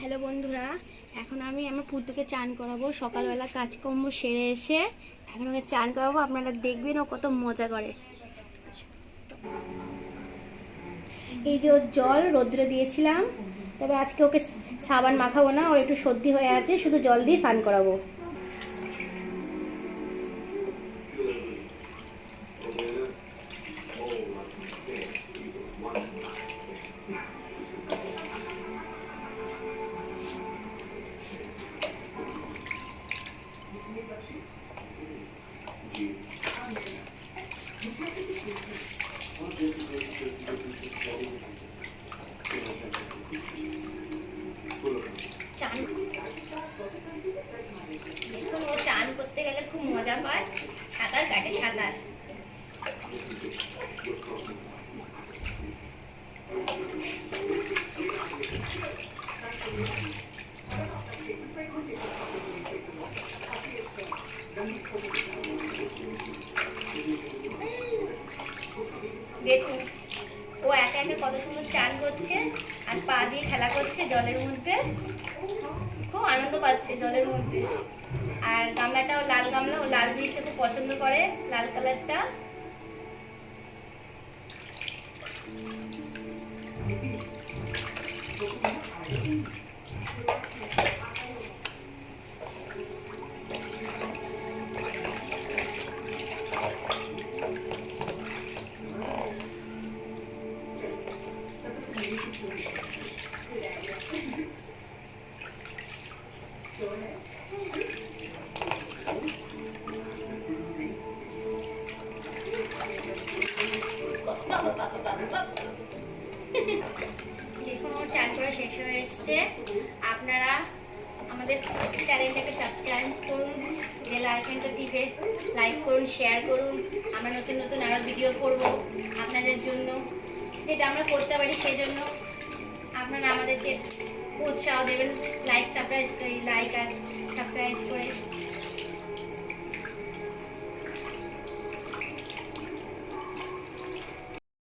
Hello বন্ধুরা, এখন আমি আমার পুত্রকে চান করাবো। সকালবেলা কাজকর্ম সেরে এসে এখন ওকে চান করাবো। আপনারা দেখবেন ও কত মজা করে। এই যে ওর জল রৌদ্রে দিয়েছিলাম, তবে আজকে ওকে সাবান মাখাবো না, ওর একটু সর্দি হয়ে আছে, শুধু জল দিয়ে স্নান করাবো। চান দেখুন, ও চান করতে গেলে খুব মজা পায়, সাঁতার কাটে সাঁতার। দেখুন ও একা একা কত সুন্দর চান করছে আর পা দিয়ে খেলা করছে জলের মধ্যে, খুব আনন্দ পাচ্ছে জলের মধ্যে। আর গামলাটাও লাল গামলা, ও লাল জিনিসটা খুব পছন্দ করে, লাল কালারটা। দেখুন ওর চান করা শেষ হয়ে এসছে। আপনারা আমাদের চ্যানেলটাকে সাবস্ক্রাইব করুন, বেল আইকনটা টিপে লাইক করুন, শেয়ার করুন। আমরা নতুন নতুন আরও ভিডিও করব আপনাদের জন্য, যেটা আমরা করতে পারি সেই জন্য আপনারা আমাদেরকে উৎসাহ দেবেন। লাইক আর